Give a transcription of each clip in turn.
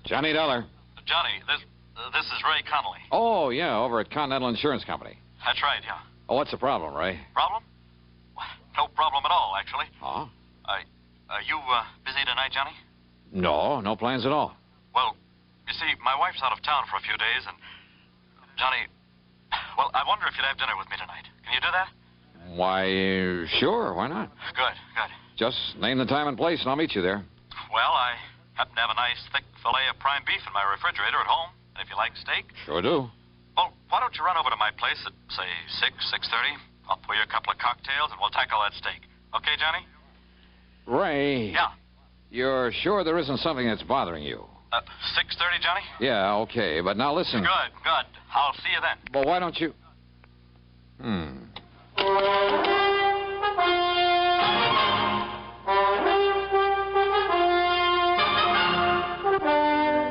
Johnny Dollar. Johnny, this is Ray Connolly. Oh, yeah, over at Continental Insurance Company. That's right, yeah. Oh, what's the problem, Ray? Problem? Well, no problem at all, actually. Oh? Are you busy tonight, Johnny? No plans at all. Well, you see, my wife's out of town for a few days, and... Johnny, well, I wonder if you'd have dinner with me tonight. Can you do that? Why, sure, why not? Good. Just name the time and place, and I'll meet you there. Well, I happen to have a nice, thick fillet of prime beef in my refrigerator at home. And if you like steak... Sure do. Well, why don't you run over to my place at, say, 6:30? I'll pour you a couple of cocktails, and we'll tackle that steak. Okay, Johnny? Ray. Yeah? You're sure there isn't something that's bothering you? 6:30, Johnny? Yeah, okay, but now listen. Good. I'll see you then. Well, why don't you...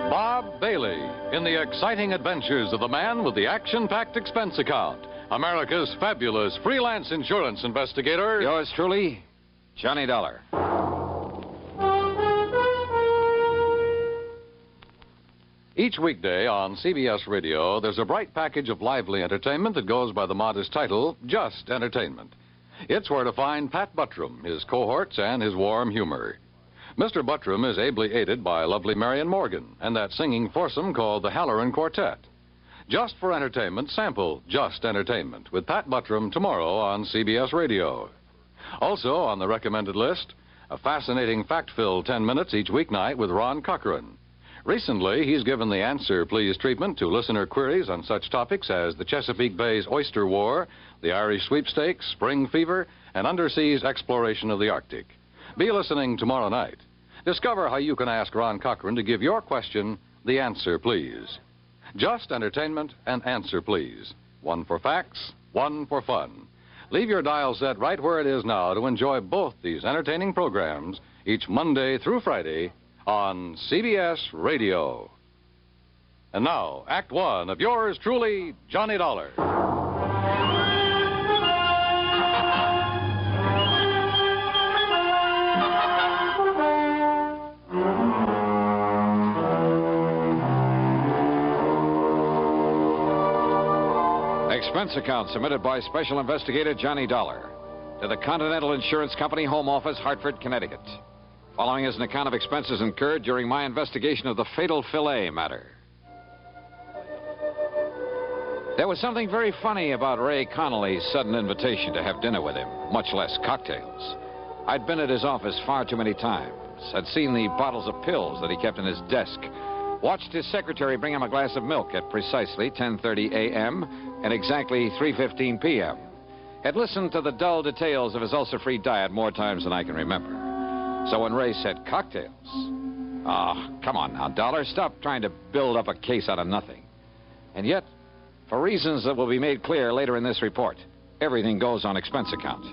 Bob Bailey in the exciting adventures of the man with the action-packed expense account. America's fabulous freelance insurance investigator. Yours truly, Johnny Dollar. Each weekday on CBS Radio, there's a bright package of lively entertainment that goes by the modest title, Just Entertainment. It's where to find Pat Buttram, his cohorts, and his warm humor. Mr. Buttram is ably aided by lovely Marion Morgan and that singing foursome called the Halloran Quartet. Just for entertainment, sample Just Entertainment with Pat Buttram tomorrow on CBS Radio. Also on the recommended list, a fascinating fact-filled 10 minutes each weeknight with Ron Cochran. Recently, he's given the Answer Please treatment to listener queries on such topics as the Chesapeake Bay's Oyster War, the Irish Sweepstakes, Spring Fever, and underseas exploration of the Arctic. Be listening tomorrow night. Discover how you can ask Ron Cochran to give your question the answer, please. Just Entertainment and Answer Please. One for facts, one for fun. Leave your dial set right where it is now to enjoy both these entertaining programs each Monday through Friday on CBS Radio. And now, Act One of yours truly, Johnny Dollar. Expense account submitted by Special Investigator Johnny Dollar to the Continental Insurance Company, Home Office, Hartford, Connecticut. Following is an account of expenses incurred during my investigation of the fatal Filet matter. There was something very funny about Ray Connolly's sudden invitation to have dinner with him, much less cocktails. I'd been at his office far too many times, had seen the bottles of pills that he kept in his desk, watched his secretary bring him a glass of milk at precisely 10:30 a.m. and exactly 3:15 p.m., had listened to the dull details of his ulcer-free diet more times than I can remember. So when Ray said cocktails, come on now, Dollar, stop trying to build up a case out of nothing. And yet, for reasons that will be made clear later in this report, everything goes on expense account.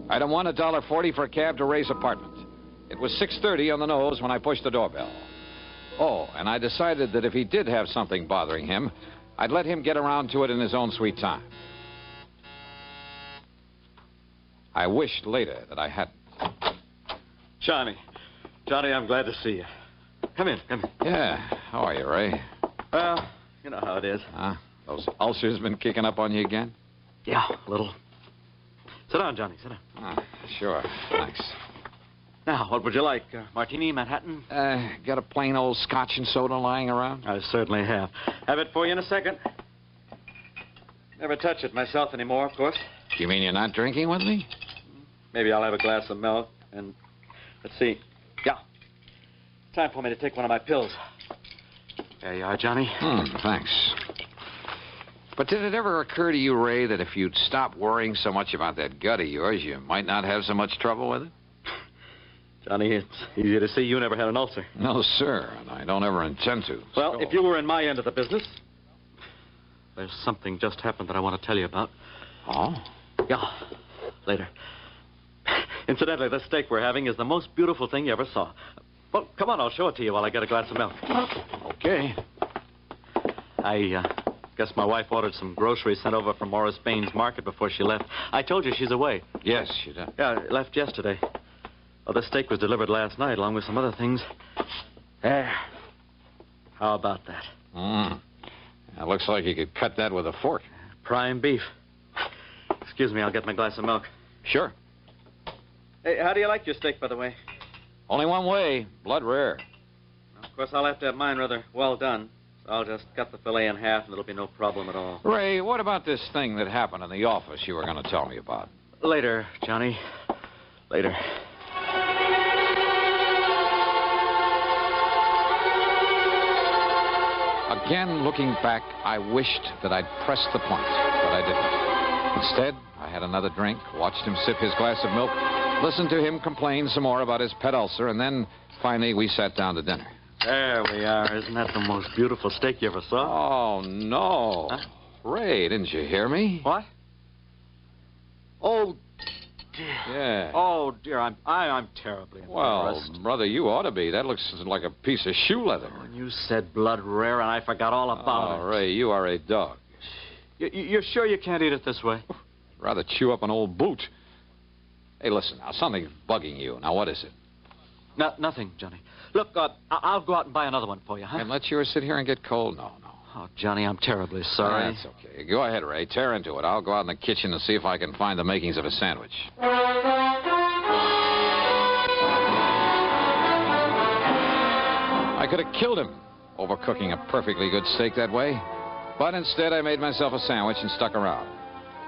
Item 1, $1.40 for a cab to Ray's apartment. It was 6:30 on the nose when I pushed the doorbell. Oh, and I decided that if he did have something bothering him, I'd let him get around to it in his own sweet time. I wished later that I hadn't. Johnny, I'm glad to see you. Come in. Yeah, how are you, Ray? Well, you know how it is. Those ulcers been kicking up on you again? Yeah, a little. Sit down, Johnny, sit down. Sure, thanks. Now, what would you like? Martini, Manhattan? Got a plain old scotch and soda lying around? I certainly have. Have it for you in a second. Never touch it myself anymore, of course. You mean you're not drinking with me? Maybe I'll have a glass of milk and... Let's see. Yeah. Time for me to take one of my pills. There you are, Johnny. Thanks. But did it ever occur to you, Ray, that if you'd stop worrying so much about that gut of yours, you might not have so much trouble with it? Johnny, it's easy to see you never had an ulcer. No, sir, and I don't ever intend to. Well, if you were in my end of the business, there's something just happened that I want to tell you about. Oh? Yeah, later. Incidentally, the steak we're having is the most beautiful thing you ever saw. Well, come on, I'll show it to you while I get a glass of milk. Okay. I guess my wife ordered some groceries sent over from Morris Baines Market before she left. I told you she's away. Yes, she did. Yeah, left yesterday. Well, the steak was delivered last night along with some other things. There. How about that? It looks like you could cut that with a fork. Prime beef. Excuse me, I'll get my glass of milk. Sure. Hey, how do you like your steak, by the way? Only one way, blood rare. Well, of course, I'll have to have mine rather well done. So I'll just cut the fillet in half, and it'll be no problem at all. Ray, what about this thing that happened in the office you were going to tell me about? Later, Johnny. Later. Again, looking back, I wished that I'd pressed the point, but I didn't. Instead, I had another drink, watched him sip his glass of milk, listened to him complain some more about his pet ulcer, and then, finally, we sat down to dinner. There we are. Isn't that the most beautiful steak you ever saw? Oh, no. Huh? Ray, didn't you hear me? What? Oh, dear. Yeah. Oh, dear. I'm terribly embarrassed. Well, brother, you ought to be. That looks like a piece of shoe leather. When you said blood rare, and I forgot all about it. Ray, you are a dog. You're sure you can't eat it this way? Rather chew up an old boot. Hey, listen, now, something's bugging you. Now, what is it? Nothing, Johnny. Look, I'll go out and buy another one for you, huh? And let yours sit here and get cold? No. Oh, Johnny, I'm terribly sorry. That's okay. Go ahead, Ray. Tear into it. I'll go out in the kitchen and see if I can find the makings of a sandwich. I could have killed him overcooking a perfectly good steak that way. But instead, I made myself a sandwich and stuck around.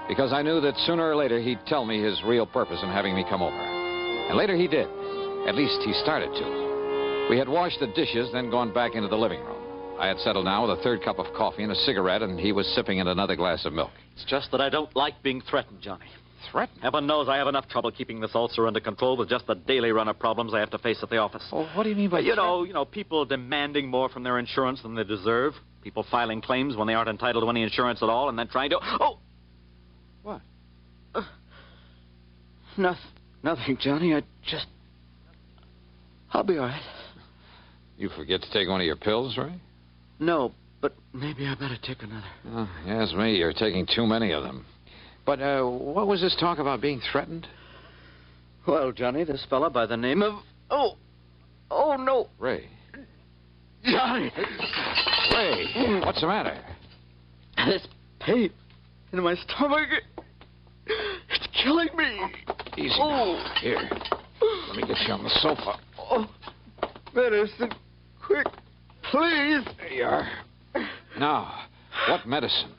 Because I knew that sooner or later he'd tell me his real purpose in having me come over. And later he did. At least he started to. We had washed the dishes, then gone back into the living room. I had settled down with a third cup of coffee and a cigarette, and he was sipping at another glass of milk. It's just that I don't like being threatened, Johnny. Threatened? Heaven knows I have enough trouble keeping this ulcer under control with just the daily run of problems I have to face at the office. Oh, what do you mean by you know, people demanding more from their insurance than they deserve. People filing claims when they aren't entitled to any insurance at all, and then trying to... Oh! What? Nothing, Johnny. I'll be all right. You forget to take one of your pills, Ray? No, but maybe I better take another. Oh, yes, me. You're taking too many of them. But what was this talk about being threatened? Well, Johnny, this fella by the name of... Oh, no. Ray. Johnny! Ray, what's the matter? This pain in my stomach, it's killing me. Easy now. Here, let me get you on the sofa. Oh, medicine, quick, please. There you are. Now, what medicine?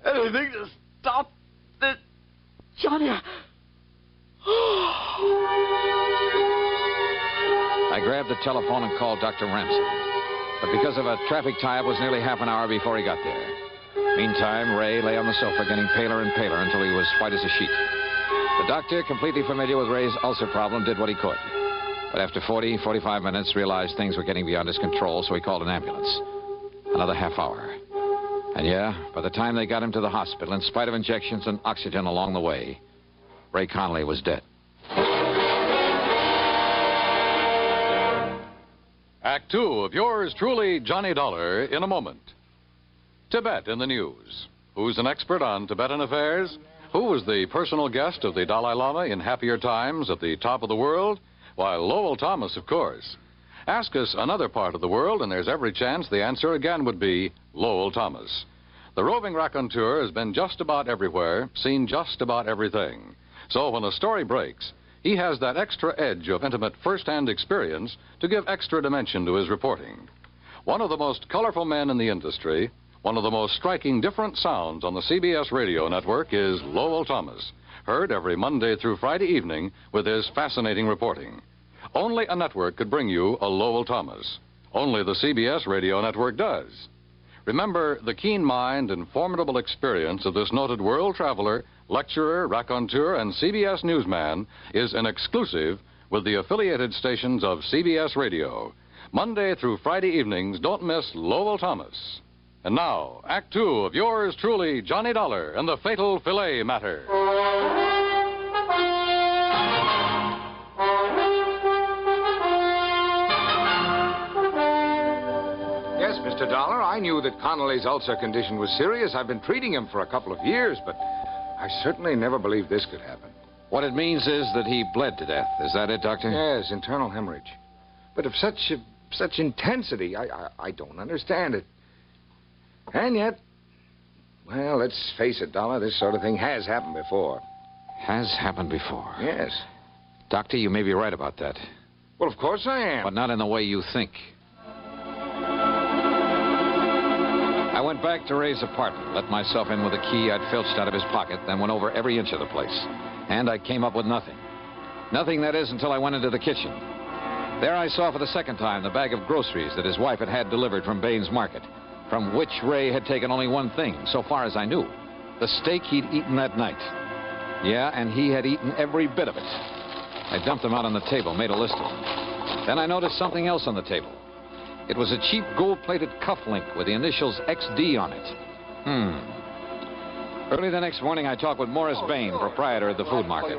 Anything to stop this, Johnny. I grabbed the telephone and called Dr. Ramsey. But because of a traffic tie-up, it was nearly half an hour before he got there. Meantime, Ray lay on the sofa getting paler and paler until he was white as a sheet. The doctor, completely familiar with Ray's ulcer problem, did what he could. But after 45 minutes, realized things were getting beyond his control, so he called an ambulance. Another half hour. And yeah, by the time they got him to the hospital, in spite of injections and oxygen along the way, Ray Connolly was dead. Act 2 of yours truly, Johnny Dollar, in a moment. Tibet in the news. Who's an expert on Tibetan affairs? Who was the personal guest of the Dalai Lama in happier times at the top of the world? Why, Lowell Thomas, of course. Ask us another part of the world, and there's every chance the answer again would be Lowell Thomas. The roving raconteur has been just about everywhere, seen just about everything. So when a story breaks, he has that extra edge of intimate first-hand experience to give extra dimension to his reporting. One of the most colorful men in the industry, one of the most striking different sounds on the CBS radio network is Lowell Thomas, heard every Monday through Friday evening with his fascinating reporting. Only a network could bring you a Lowell Thomas. Only the CBS radio network does. Remember, the keen mind and formidable experience of this noted world traveler, lecturer, raconteur, and CBS newsman is an exclusive with the affiliated stations of CBS Radio. Monday through Friday evenings, don't miss Lowell Thomas. And now, Act 2 of yours truly, Johnny Dollar and the fatal Filet matter. Yes, Mr. Dollar, I knew that Connolly's ulcer condition was serious. I've been treating him for a couple of years, but I certainly never believed this could happen. What it means is that he bled to death. Is that it, Doctor? Yes, internal hemorrhage. But of such intensity, I don't understand it. And yet, well, let's face it, Dollar, this sort of thing has happened before. Has happened before. Yes. Doctor, you may be right about that. Well, of course I am. But not in the way you think. I went back to Ray's apartment, let myself in with a key I'd filched out of his pocket, then went over every inch of the place. And I came up with nothing. Nothing, that is, until I went into the kitchen. There I saw for the second time the bag of groceries that his wife had had delivered from Baines Market, from which Ray had taken only one thing, so far as I knew. The steak he'd eaten that night. Yeah, and he had eaten every bit of it. I dumped them out on the table, made a list of them. Then I noticed something else on the table. It was a cheap gold-plated cufflink with the initials XD on it. Early the next morning, I talked with Morris Bain, proprietor of the food market.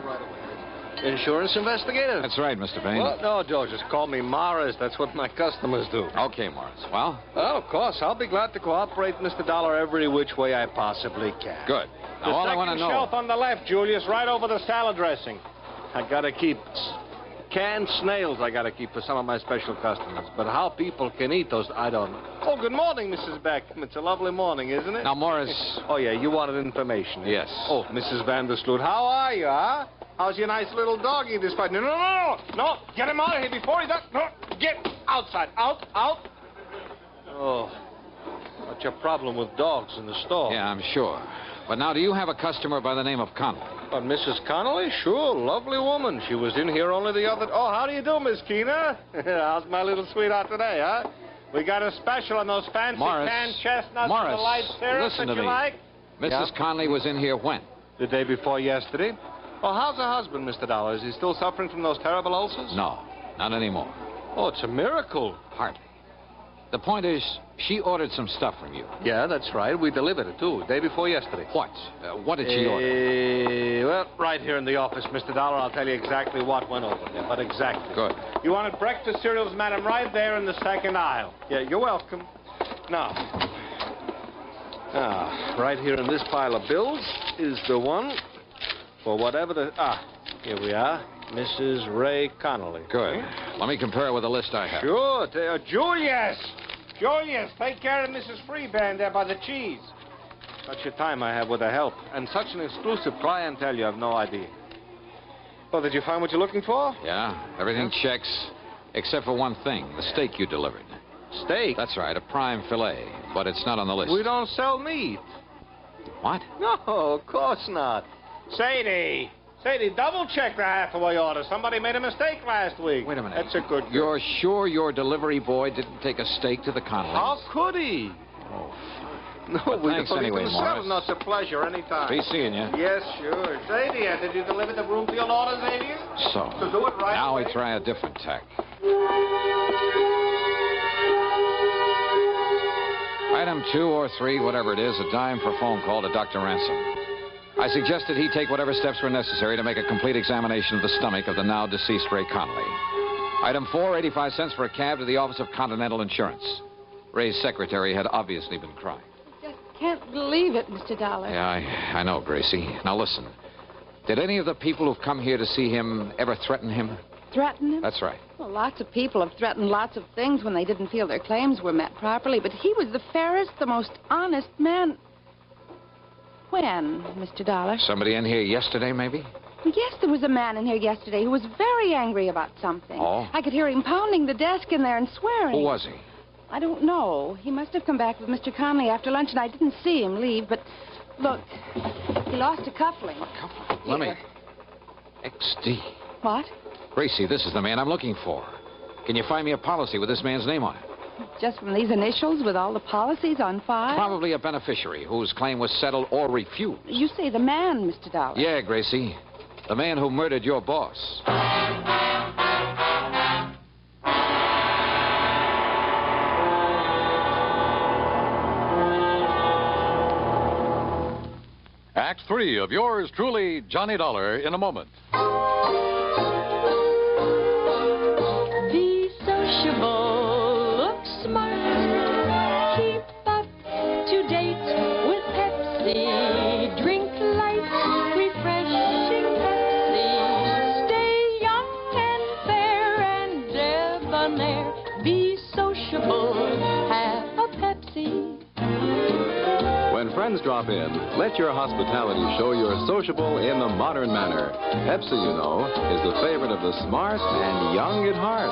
Insurance investigator? That's right, Mr. Bain. Well, no, Joe, just call me Morris. That's what my customers do. Okay, Morris. Well? Well, of course. I'll be glad to cooperate, Mr. Dollar, every which way I possibly can. Good. Now, all I want to know... The second shelf on the left, Julius, right over the salad dressing. I got to keep canned snails I got to keep for some of my special customers. But how people can eat those, I don't know. Oh, good morning, Mrs. Beckham. It's a lovely morning, isn't it? Now, Morris... Oh, yeah, you wanted information. Eh? Yes. Oh, Mrs. Vandersloot, how are you, huh? How's your nice little doggy this fight? No, get him out of here before he does. No, get outside. Out. Oh, what's your problem with dogs in the store? Yeah, I'm sure. But now, do you have a customer by the name of Connolly? Mrs. Connolly? Sure, lovely woman. She was in here only the other... Oh, how do you do, Miss Keena? How's my little sweetheart today, huh? We got a special on those fancy canned chestnuts and the light syrup listen that to you me. like. Mrs. Connolly was in here when? The day before yesterday. Oh, how's her husband, Mr. Dollar? Is he still suffering from those terrible ulcers? No, not anymore. Oh, it's a miracle. Hardly. The point is, she ordered some stuff from you. Yeah, that's right. We delivered it, too, day before yesterday. What? What did she order? Well, right here in the office, Mr. Dollar, I'll tell you exactly what went over there, but exactly. Good. You wanted breakfast cereals, madam, right there in the second aisle. Yeah, you're welcome. Now, right here in this pile of bills is the one for whatever the... here we are. Mrs. Ray Connolly. Good. Let me compare it with the list I have. Sure. Julius, take care of Mrs. Freeband there by the cheese. Such a time I have with her help. And such an exclusive clientele, you have no idea. Well, did you find what you're looking for? Yeah, everything checks, except for one thing, the steak you delivered. Steak? That's right, a prime filet, but it's not on the list. We don't sell meat. What? No, of course not. Sadie, double-check the Hathaway order. Somebody made a mistake last week. Wait a minute. That's a good... You're sure your delivery boy didn't take a steak to the Connollys? How could he? Oh, no, well, we thanks don't anyway, even sell Morris. them. No, it's a pleasure anytime. Be seeing you. Yes, sure. Sadie, did you deliver the Broomfield order, Sadie? So do it right now away. we try a different tack. Item 2 or 3, whatever it is, a dime for a phone call to Dr. Ransom. I suggested he take whatever steps were necessary to make a complete examination of the stomach of the now deceased Ray Connolly. Item 4, 85 cents for a cab to the office of Continental Insurance. Ray's secretary had obviously been crying. I just can't believe it, Mr. Dollar. Yeah, I know, Gracie. Now listen. Did any of the people who've come here to see him ever threaten him? Threaten him? That's right. Well, lots of people have threatened lots of things when they didn't feel their claims were met properly, but he was the fairest, the most honest man. When, Mr. Dollar? Somebody in here yesterday, maybe? Yes, there was a man in here yesterday who was very angry about something. Oh? I could hear him pounding the desk in there and swearing. Who was he? I don't know. He must have come back with Mr. Connolly after lunch, and I didn't see him leave, but look, he lost a cufflink. A cufflink? Let me... XD. What? Gracie, this is the man I'm looking for. Can you find me a policy with this man's name on it? Just from these initials with all the policies on file? Probably a beneficiary whose claim was settled or refused. You say the man, Mr. Dollar. Yeah, Gracie. The man who murdered your boss. Act 3 of yours truly, Johnny Dollar, in a moment. Be sociable, look smart, keep up to date with Pepsi, drink light, refreshing Pepsi, stay young and fair and debonair. friends drop in, let your hospitality show you're sociable in the modern manner. Pepsi, you know, is the favorite of the smart and young at heart.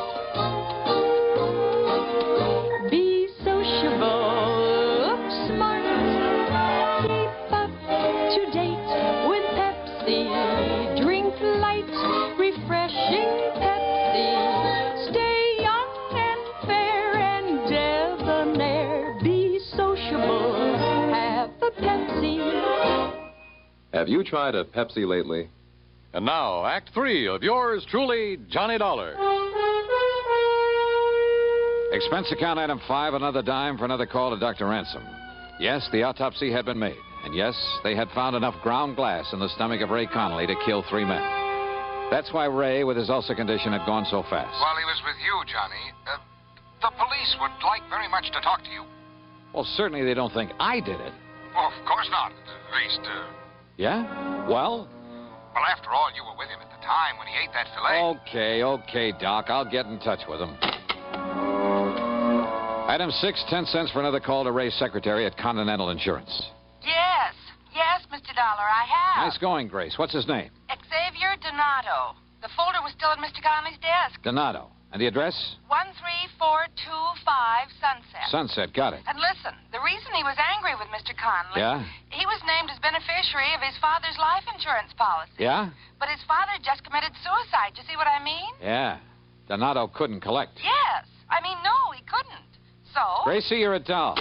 Be sociable, look smart, keep up to date with Pepsi. Drink light, refreshing Pepsi. Stay young and fair and debonair. Be sociable, have a Pepsi. Have you tried a Pepsi lately? And now, Act 3 of yours truly, Johnny Dollar. Expense account item 5, another dime for another call to Dr. Ransom. Yes, the autopsy had been made. And yes, they had found enough ground glass in the stomach of Ray Connolly to kill 3 men. That's why Ray, with his ulcer condition, had gone so fast. While he was with you, Johnny, the police would like very much to talk to you. Well, certainly they don't think I did it. Oh, of course not. At least, Yeah? Well? well, after all, you were with him at the time when he ate that filet. Okay, Doc. I'll get in touch with him. Item 6, 10 cents for another call to Ray's secretary at Continental Insurance. Yes, Mr. Dollar, I have. Nice going, Grace. What's his name? Xavier Donato. The folder was still at Mr. Connolly's desk. Donato. And the address? 13425 Sunset. Sunset. Got it. And listen, the reason he was angry with Mr. Connolly... Yeah? He was named as beneficiary of his father's life insurance policy. Yeah? But his father just committed suicide. You see what I mean? Yeah. Donato couldn't collect. Yes. I mean, no, he couldn't. So... Gracie, you're a doll.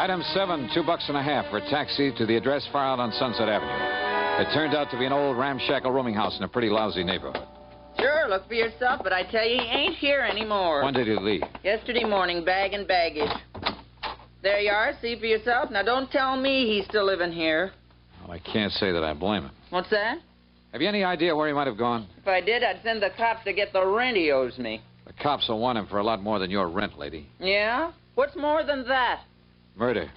Item 7, $2.50 for a taxi to the address far out on Sunset Avenue. It turned out to be an old ramshackle rooming house in a pretty lousy neighborhood. Sure, look for yourself, but I tell you, he ain't here anymore. When did he leave? Yesterday morning, bag and baggage. There you are, see for yourself. Now, don't tell me he's still living here. Well, I can't say that I blame him. What's that? Have you any idea where he might have gone? If I did, I'd send the cops to get the rent he owes me. The cops will want him for a lot more than your rent, lady. Yeah? What's more than that? Murder.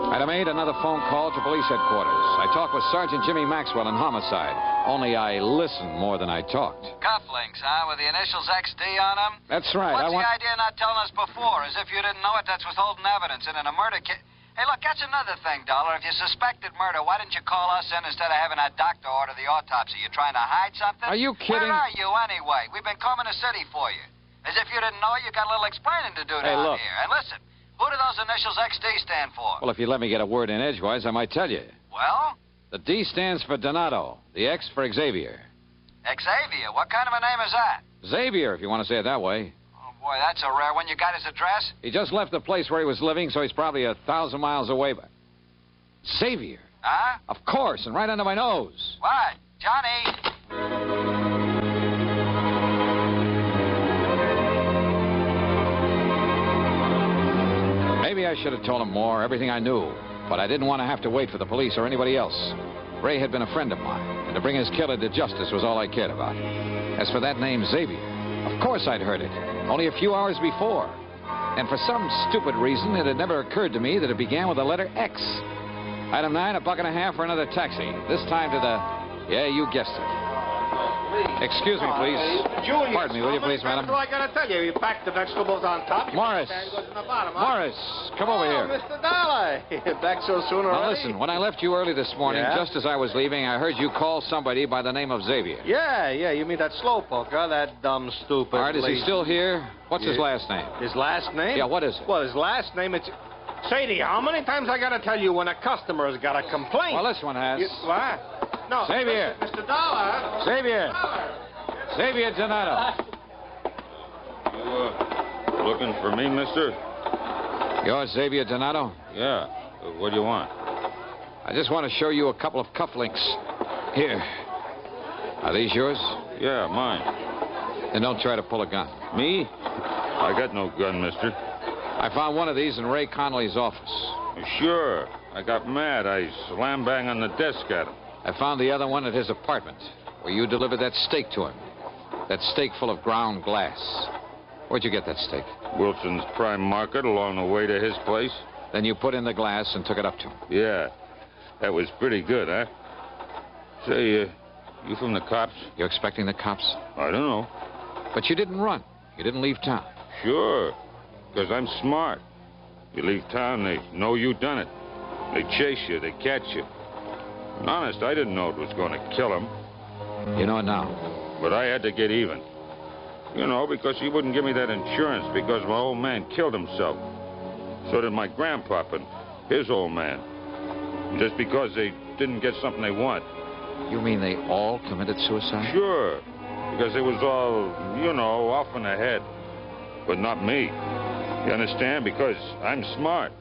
Item 8, another phone call to police headquarters. I talked with Sergeant Jimmy Maxwell in homicide. Only I listened more than I talked. Cufflinks, huh? With the initials XD on them? That's right. What's the idea of not telling us before? As if you didn't know it, that's withholding evidence. And in a murder case... Hey, look, that's another thing, Dollar. If you suspected murder, why didn't you call us in instead of having that doctor order the autopsy? You trying to hide something? Are you kidding? Where are you, anyway? We've been combing the city for you. As if you didn't know, you got a little explaining to do Hey, down look. here. And listen, who do those initials XD stand for? Well, if you let me get a word in edgewise, I might tell you. Well? The D stands for Donato. The X for Xavier. Xavier? What kind of a name is that? Xavier, if you want to say it that way. Oh, boy, that's a rare one. You got his address? He just left the place where he was living, so he's probably 1,000 miles away. But Xavier? Huh? Of course, and right under my nose. What? Johnny? Maybe I should have told him more, everything I knew. But I didn't want to have to wait for the police or anybody else. Ray had been a friend of mine, and to bring his killer to justice was all I cared about. As for that name, Xavier, of course I'd heard it, only a few hours before. And for some stupid reason, it had never occurred to me that it began with the letter X. Item 9, $1.50 for another taxi. This time to the... Yeah, you guessed it. Excuse me, please. Julius, Pardon me, will you please, madam? What do I got to tell you? You pack the vegetables on top. Morris. Goes in the bottom, huh? Morris, come over here. Mr. Dollar. Back so soon already? Now listen, when I left you early this morning, Yeah? just as I was leaving, I heard you call somebody by the name of Xavier. Yeah, you mean that slowpoke, huh? That dumb, stupid... All right, is he lazy- still here? What's his last name? His last name? Yeah, what is it? Well, his last name, it's... Sadie, how many times I got to tell you when a customer's got a complaint? Well, this one has. What? No. Xavier. Mr. Dollar. Xavier. Xavier Donato. Looking for me, mister? You're Xavier Donato? Yeah. What do you want? I just want to show you a couple of cufflinks. Here. Are these yours? Yeah, mine. Then don't try to pull a gun. Me? I got no gun, mister. I found one of these in Ray Connolly's office. Sure. I got mad. I slam bang on the desk at him. I found the other one at his apartment, where you delivered that steak to him. That steak full of ground glass. Where'd you get that steak? Wilson's Prime Market along the way to his place. Then you put in the glass and took it up to him. Yeah. That was pretty good, huh? Say, you from the cops? You expecting the cops? I don't know. But you didn't run. You didn't leave town. Sure, because I'm smart. You leave town, they know you done it. They chase you, they catch you. And honest, I didn't know it was going to kill him. You know it now. But I had to get even. You know, because he wouldn't give me that insurance because my old man killed himself. So did my grandpop and his old man. Just because they didn't get something they want. You mean they all committed suicide? Sure. Because it was all, you know, off in the head. But not me. You understand? Because I'm smart.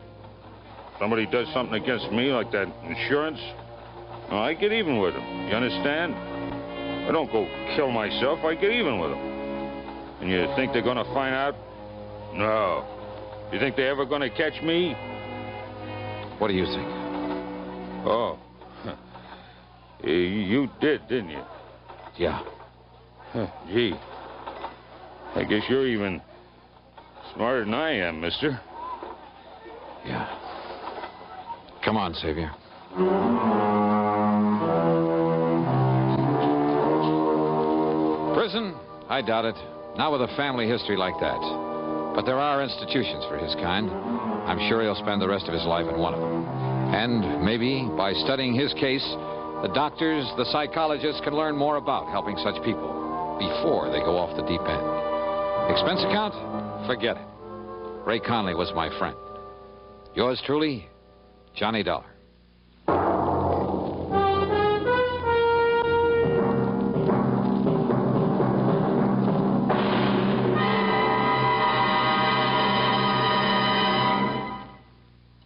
Somebody does something against me, like that insurance, well, I get even with them. You understand? I don't go kill myself. I get even with them. And you think they're going to find out? No. You think they're ever going to catch me? What do you think? Oh. You did, didn't you? Yeah. Gee. I guess you're even smarter than I am, mister. Yeah. Come on, Xavier. Prison? I doubt it. Not with a family history like that. But there are institutions for his kind. I'm sure he'll spend the rest of his life in one of them. And maybe, by studying his case, the doctors, the psychologists can learn more about helping such people before they go off the deep end. Expense account? Forget it. Ray Conley was my friend. Yours truly, Johnny Dollar.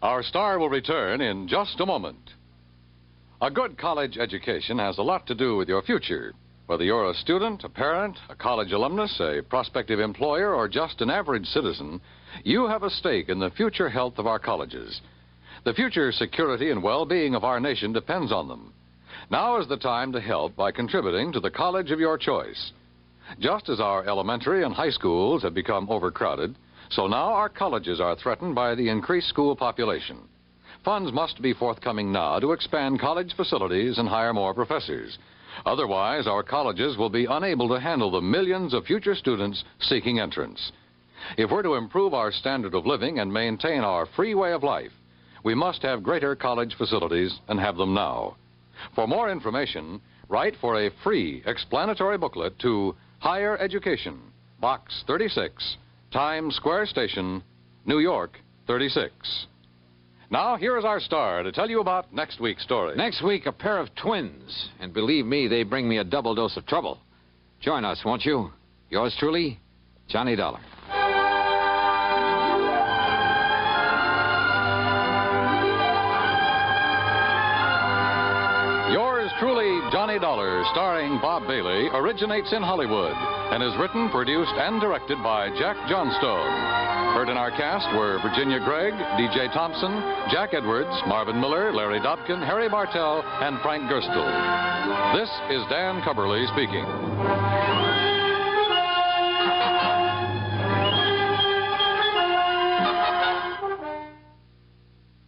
Our star will return in just a moment. A good college education has a lot to do with your future. Whether you're a student, a parent, a college alumnus, a prospective employer, or just an average citizen, you have a stake in the future health of our colleges. The future security and well-being of our nation depends on them. Now is the time to help by contributing to the college of your choice. Just as our elementary and high schools have become overcrowded, so now our colleges are threatened by the increased school population. Funds must be forthcoming now to expand college facilities and hire more professors. Otherwise, our colleges will be unable to handle the millions of future students seeking entrance. If we're to improve our standard of living and maintain our free way of life, we must have greater college facilities and have them now. For more information, write for a free explanatory booklet to Higher Education, Box 36, Times Square Station, New York, 36. Now, here is our star to tell you about next week's story. Next week, a pair of twins. And believe me, they bring me a double dose of trouble. Join us, won't you? Yours truly, Johnny Dollar. Yours truly, Johnny Dollar, starring Bob Bailey, originates in Hollywood and is written, produced, and directed by Jack Johnstone. Heard in our cast were Virginia Gregg, D.J. Thompson, Jack Edwards, Marvin Miller, Larry Dobkin, Harry Bartell, and Frank Gerstle. This is Dan Cubberly speaking.